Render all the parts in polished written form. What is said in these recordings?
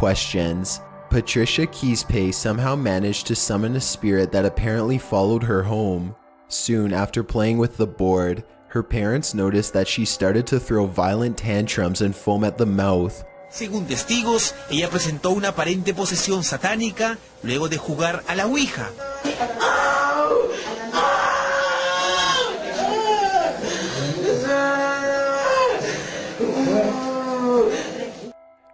questions. Patricia Keyspace somehow managed to summon a spirit that apparently followed her home. Soon after playing with the board, her parents noticed that she started to throw violent tantrums and foam at the mouth. Según testigos, ella presentó una aparente posesión satánica luego de jugar a la Ouija.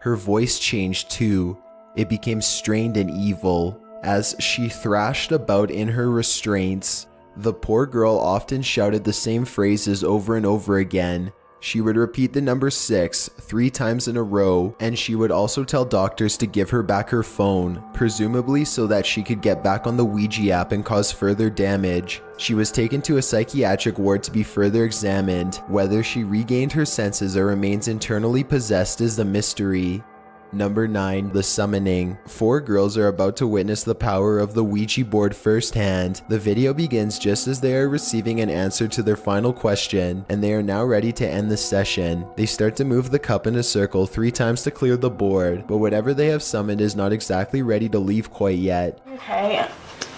Her voice changed too. It became strained and evil as she thrashed about in her restraints. The poor girl often shouted the same phrases over and over again. She would repeat the number 6 3 times in a row, and she would also tell doctors to give her back her phone, presumably so that she could get back on the Ouija app and cause further damage. She was taken to a psychiatric ward to be further examined. Whether she regained her senses or remains internally possessed is the mystery. Number 9. The Summoning. 4 girls are about to witness the power of the Ouija board firsthand. The video begins just as they are receiving an answer to their final question, and they are now ready to end the session. They start to move the cup in a circle 3 times to clear the board, but whatever they have summoned is not exactly ready to leave quite yet. Okay.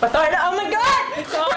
Authority. Oh my god! Authority!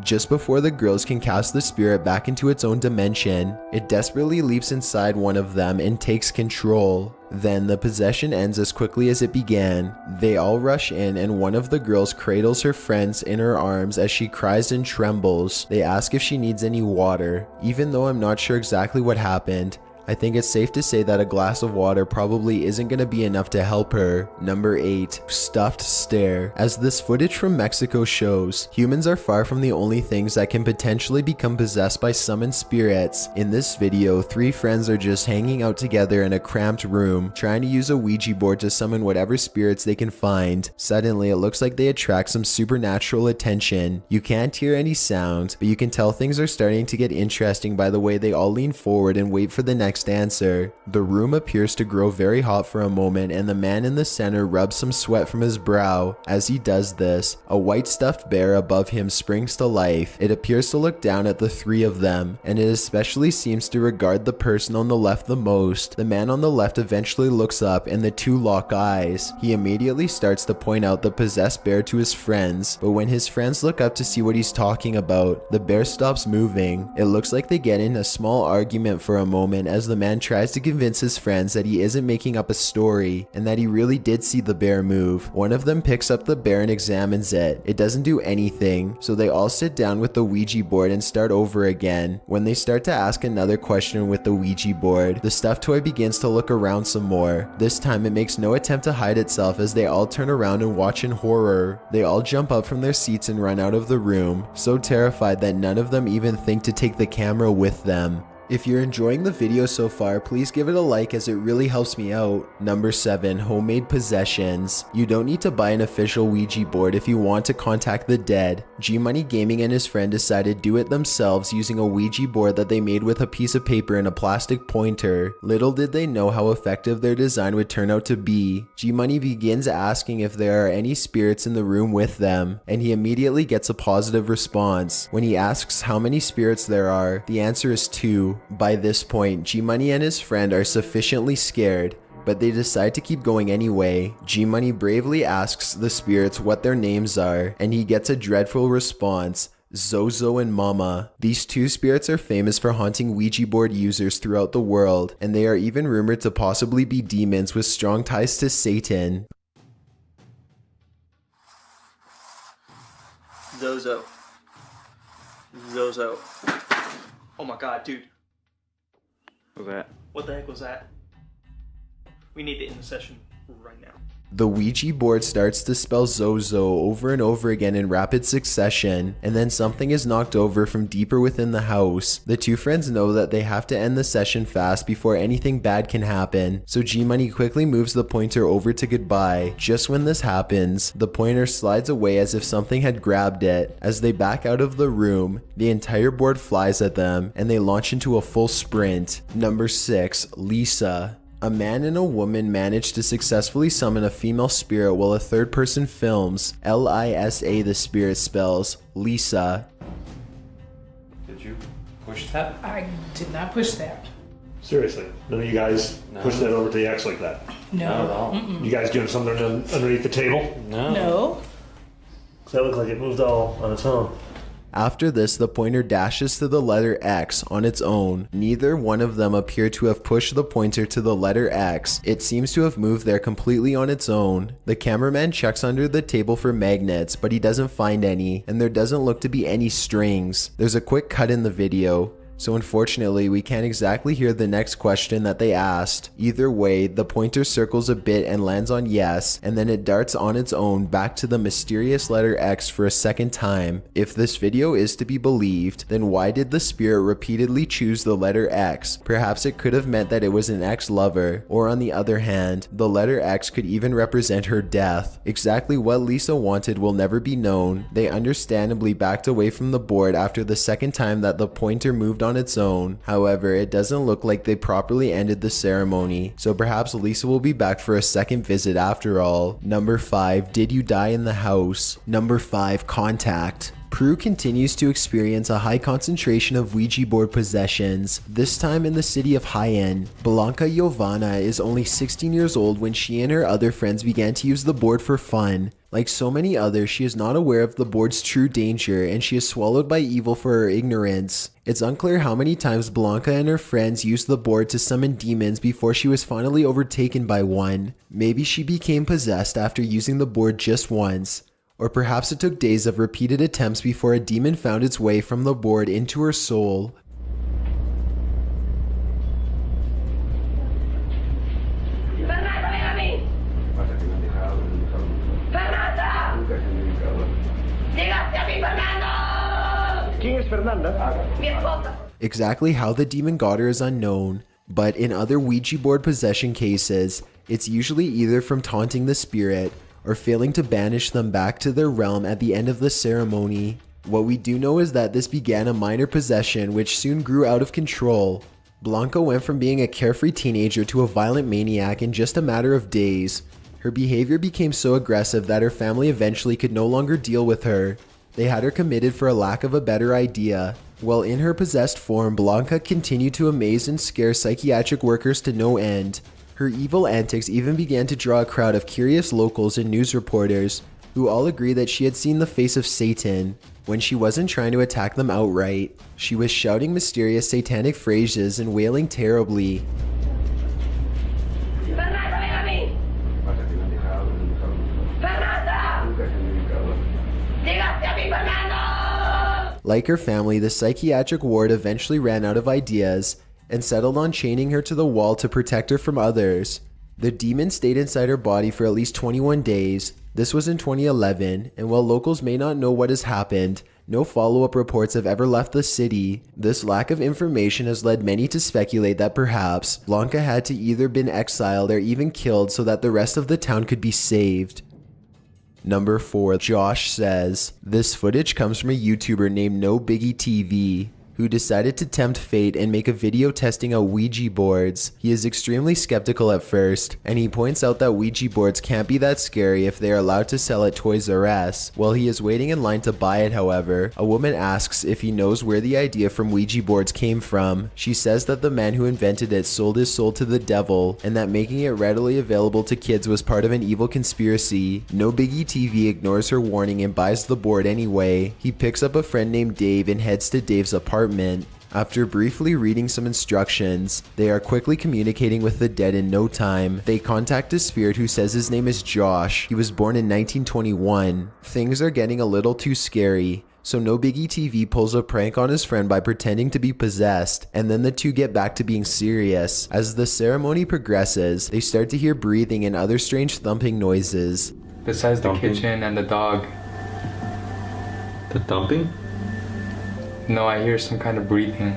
Just before the girls can cast the spirit back into its own dimension, it desperately leaps inside one of them and takes control. Then the possession ends as quickly as it began. They all rush in and one of the girls cradles her friends in her arms as she cries and trembles. They ask if she needs any water. Even though I'm not sure exactly what happened, I think it's safe to say that a glass of water probably isn't going to be enough to help her. Number 8. Stuffed Stare. As this footage from Mexico shows, humans are far from the only things that can potentially become possessed by summoned spirits. In this video, 3 friends are just hanging out together in a cramped room, trying to use a Ouija board to summon whatever spirits they can find. Suddenly, it looks like they attract some supernatural attention. You can't hear any sound, but you can tell things are starting to get interesting by the way they all lean forward and wait for the next answer. The room appears to grow very hot for a moment, and the man in the center rubs some sweat from his brow. As he does this, a white stuffed bear above him springs to life. It appears to look down at the 3 of them, and it especially seems to regard the person on the left the most. The man on the left eventually looks up and the 2 lock eyes. He immediately starts to point out the possessed bear to his friends, but when his friends look up to see what he's talking about, the bear stops moving. It looks like they get in a small argument for a moment as the man tries to convince his friends that he isn't making up a story and that he really did see the bear move. One of them picks up the bear and examines it. It doesn't do anything, so they all sit down with the Ouija board and start over again. When they start to ask another question with the Ouija board, the stuffed toy begins to look around some more. This time it makes no attempt to hide itself as they all turn around and watch in horror. They all jump up from their seats and run out of the room, so terrified that none of them even think to take the camera with them. If you're enjoying the video so far, please give it a like as it really helps me out. Number 7. Homemade Possessions. You don't need to buy an official Ouija board if you want to contact the dead. G-Money Gaming and his friend decided to do it themselves using a Ouija board that they made with a piece of paper and a plastic pointer. Little did they know how effective their design would turn out to be. G-Money begins asking if there are any spirits in the room with them, and he immediately gets a positive response. When he asks how many spirits there are, the answer is 2. By this point, G-Money and his friend are sufficiently scared, but they decide to keep going anyway. G-Money bravely asks the spirits what their names are, and he gets a dreadful response: Zozo and Mama. These 2 spirits are famous for haunting Ouija board users throughout the world, and they are even rumored to possibly be demons with strong ties to Satan. Zozo. Zozo. Oh my god, dude. What was that? What the heck was that? We need to end the session right now. The Ouija board starts to spell Zozo over and over again in rapid succession, and then something is knocked over from deeper within the house. The 2 friends know that they have to end the session fast before anything bad can happen, so G-Money quickly moves the pointer over to goodbye. Just when this happens, the pointer slides away as if something had grabbed it. As they back out of the room, the entire board flies at them, and they launch into a full sprint. Number 6. Lisa. A man and a woman managed to successfully summon a female spirit while a third person films. Lisa, the spirit spells Lisa. Did you push that? I did not push that. Seriously, none of you guys push that over to the X like that. No. Not at all. Mm-mm. You guys doing something underneath the table? No. No. That looked like it moved all on its own. After this, the pointer dashes to the letter X on its own. Neither one of them appear to have pushed the pointer to the letter X. It seems to have moved there completely on its own. The cameraman checks under the table for magnets, but he doesn't find any, and there doesn't look to be any strings. There's a quick cut in the video, so unfortunately we can't exactly hear the next question that they asked. Either way, the pointer circles a bit and lands on yes, and then it darts on its own back to the mysterious letter X for a second time. If this video is to be believed, then why did the spirit repeatedly choose the letter X? Perhaps it could have meant that it was an ex-lover, or on the other hand, the letter X could even represent her death. Exactly what Lisa wanted will never be known. They understandably backed away from the board after the second time that the pointer moved on its own. However, it doesn't look like they properly ended the ceremony, so perhaps Lisa will be back for a second visit after all. Number 5, did you die in the house? Number 5, contact. Peru continues to experience a high concentration of Ouija board possessions, this time in the city of Jaén. Blanca Giovanna is only 16 years old when she and her other friends began to use the board for fun. Like so many others, she is not aware of the board's true danger, and she is swallowed by evil for her ignorance. It's unclear how many times Blanca and her friends used the board to summon demons before she was finally overtaken by one. Maybe she became possessed after using the board just once. Or perhaps it took days of repeated attempts before a demon found its way from the board into her soul. Exactly how the demon got her is unknown, but in other Ouija board possession cases, it's usually either from taunting the spirit or failing to banish them back to their realm at the end of the ceremony. What we do know is that this began a minor possession which soon grew out of control. Blanca went from being a carefree teenager to a violent maniac in just a matter of days. Her behavior became so aggressive that her family eventually could no longer deal with her. They had her committed for a lack of a better idea. While in her possessed form, Blanca continued to amaze and scare psychiatric workers to no end. Her evil antics even began to draw a crowd of curious locals and news reporters, who all agreed that she had seen the face of Satan. When she wasn't trying to attack them outright, she was shouting mysterious satanic phrases and wailing terribly. Like her family, the psychiatric ward eventually ran out of ideas and settled on chaining her to the wall to protect her from others. The demon stayed inside her body for at least 21 days. This was in 2011, and while locals may not know what has happened, no follow-up reports have ever left the city. This lack of information has led many to speculate that perhaps Blanca had to either been exiled or even killed so that the rest of the town could be saved. Number 4, Josh says, this footage comes from a YouTuber named No Biggie TV, who decided to tempt fate and make a video testing out Ouija boards. He is extremely skeptical at first, and he points out that Ouija boards can't be that scary if they are allowed to sell at Toys R Us. While he is waiting in line to buy it, however, a woman asks if he knows where the idea from Ouija boards came from. She says that the man who invented it sold his soul to the devil, and that making it readily available to kids was part of an evil conspiracy. No Biggie TV ignores her warning and buys the board anyway. He picks up a friend named Dave and heads to Dave's apartment. After briefly reading some instructions, they are quickly communicating with the dead in no time. They contact a spirit who says his name is Josh. He was born in 1921. Things are getting a little too scary, so No Biggie TV pulls a prank on his friend by pretending to be possessed, and then the two get back to being serious. As the ceremony progresses, they start to hear breathing and other strange thumping noises. Besides the kitchen and the dog. The thumping? No, I hear some kind of breathing.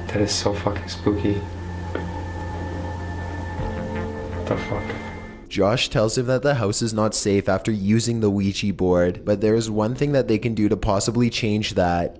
That is so fucking spooky. What the fuck? Josh tells him that the house is not safe after using the Ouija board, but there is one thing that they can do to possibly change that.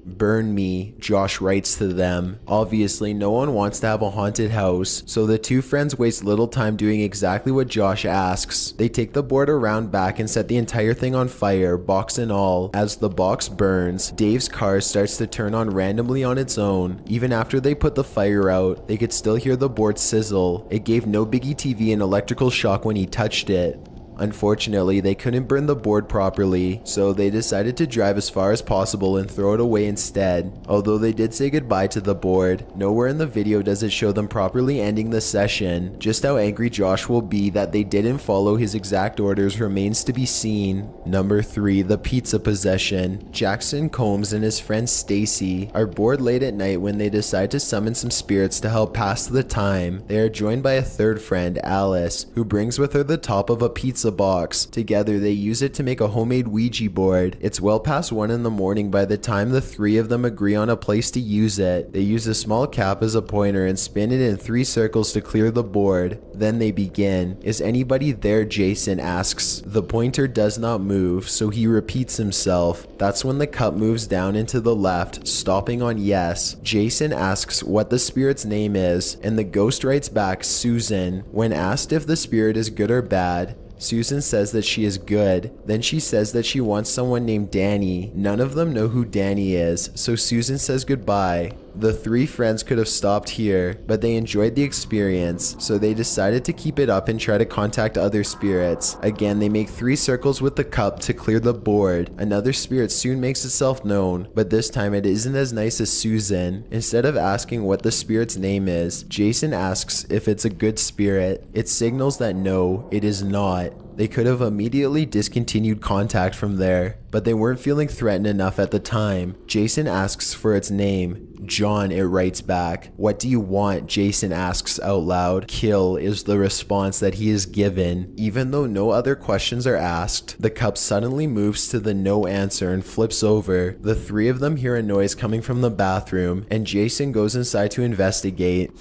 "Burn me," Josh writes to them. Obviously, no one wants to have a haunted house, so the two friends waste little time doing exactly what Josh asks. They take the board around back and set the entire thing on fire, box and all. As the box burns, Dave's car starts to turn on randomly on its own. Even after they put the fire out, they could still hear the board sizzle. It gave no Biggie TV an electrical shock when he touched it. Unfortunately, they couldn't burn the board properly, so they decided to drive as far as possible and throw it away instead. Although they did say goodbye to the board, nowhere in the video does it show them properly ending the session. Just how angry Josh will be that they didn't follow his exact orders remains to be seen. Number 3, the pizza possession. Jackson Combs and his friend Stacy are bored late at night when they decide to summon some spirits to help pass the time. They are joined by a third friend, Alice, who brings with her the top of a pizza box. Together they use it to make a homemade Ouija board. It's well past 1 in the morning by the time the three of them agree on a place to use it. They use a small cap as a pointer and spin it in 3 circles to clear the board. Then they begin. "Is anybody there?" Jason asks. The pointer does not move, so he repeats himself. That's when the cup moves down and to the left, stopping on yes. Jason asks what the spirit's name is, and the ghost writes back, "Susan." When asked if the spirit is good or bad, Susan says that she is good. Then she says that she wants someone named Danny. None of them know who Danny is, so Susan says goodbye. The 3 friends could have stopped here, but they enjoyed the experience, so they decided to keep it up and try to contact other spirits. Again, they make 3 circles with the cup to clear the board. Another spirit soon makes itself known, but this time it isn't as nice as Susan. Instead of asking what the spirit's name is, Jason asks if it's a good spirit. It signals that no, it is not. They could have immediately discontinued contact from there, but they weren't feeling threatened enough at the time. Jason asks for its name. "John," it writes back. "What do you want?" Jason asks out loud. "Kill," is the response that he is given. Even though no other questions are asked, the cup suddenly moves to the no answer and flips over. The 3 of them hear a noise coming from the bathroom, and Jason goes inside to investigate.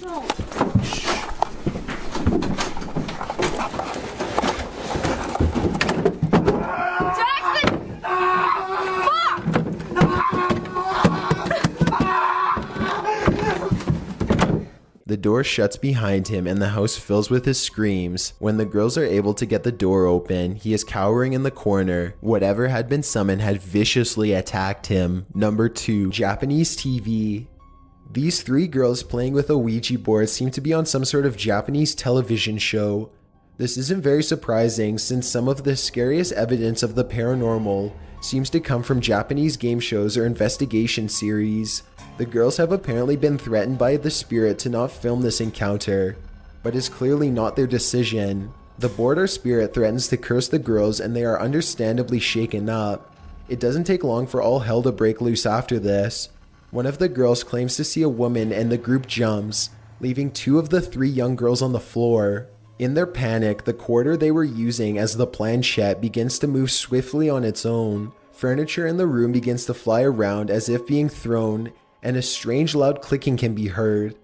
The door shuts behind him and the house fills with his screams. When the girls are able to get the door open, he is cowering in the corner. Whatever had been summoned had viciously attacked him. Number 2, Japanese TV. These 3 girls playing with a Ouija board seem to be on some sort of Japanese television show. This isn't very surprising since some of the scariest evidence of the paranormal seems to come from Japanese game shows or investigation series. The girls have apparently been threatened by the spirit to not film this encounter, but it's clearly not their decision. The board or spirit threatens to curse the girls and they are understandably shaken up. It doesn't take long for all hell to break loose after this. One of the girls claims to see a woman and the group jumps, leaving 2 of the 3 young girls on the floor. In their panic, the quarter they were using as the planchette begins to move swiftly on its own. Furniture in the room begins to fly around as if being thrown, and a strange loud clicking can be heard.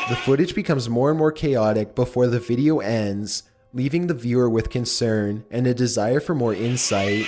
The footage becomes more and more chaotic before the video ends, leaving the viewer with concern and a desire for more insight.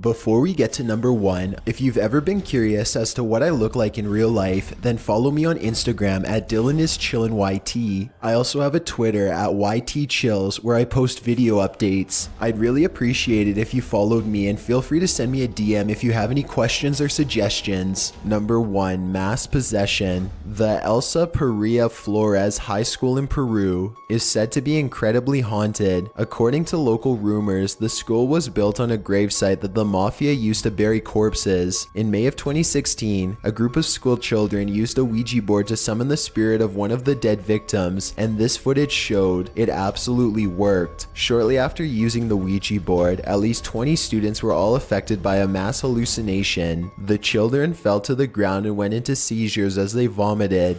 Before we get to number 1, if you've ever been curious as to what I look like in real life, then follow me on Instagram at DylanIsChillinYT. I also have a Twitter at YTChills where I post video updates. I'd really appreciate it if you followed me, and feel free to send me a DM if you have any questions or suggestions. Number 1, mass possession. The Elsa Perea Flores High School in Peru is said to be incredibly haunted. According to local rumors, the school was built on a gravesite that the mafia used to bury corpses. In May of 2016, a group of school children used a Ouija board to summon the spirit of one of the dead victims, and this footage showed it absolutely worked. Shortly after using the Ouija board, at least 20 students were all affected by a mass hallucination. The children fell to the ground and went into seizures as they vomited.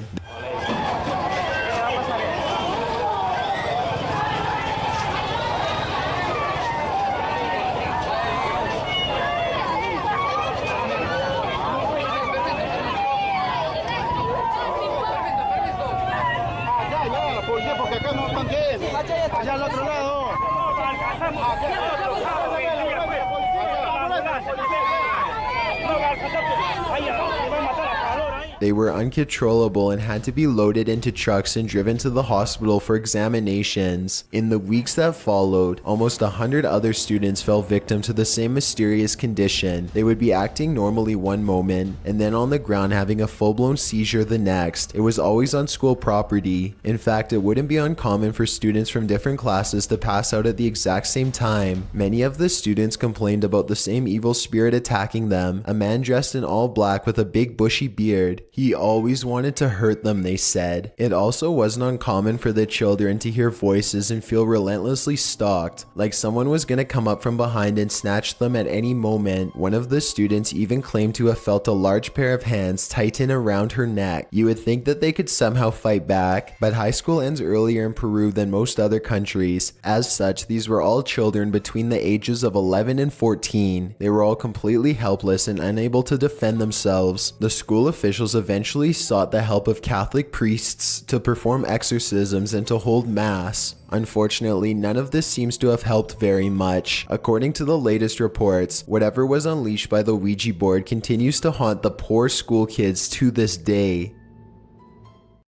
They were uncontrollable and had to be loaded into trucks and driven to the hospital for examinations. In the weeks that followed, almost 100 other students fell victim to the same mysterious condition. They would be acting normally one moment and then on the ground having a full-blown seizure the next. It was always on school property. In fact, it wouldn't be uncommon for students from different classes to pass out at the exact same time. Many of the students complained about the same evil spirit attacking them, a man dressed in all black with a big bushy beard. He always wanted to hurt them, they said. It also wasn't uncommon for the children to hear voices and feel relentlessly stalked, like someone was gonna come up from behind and snatch them at any moment. One of the students even claimed to have felt a large pair of hands tighten around her neck. You would think that they could somehow fight back, but high school ends earlier in Peru than most other countries. As such, these were all children between the ages of 11 and 14. They were all completely helpless and unable to defend themselves. The school officials eventually sought the help of Catholic priests to perform exorcisms and to hold mass. Unfortunately, none of this seems to have helped very much. According to the latest reports, whatever was unleashed by the Ouija board continues to haunt the poor school kids to this day.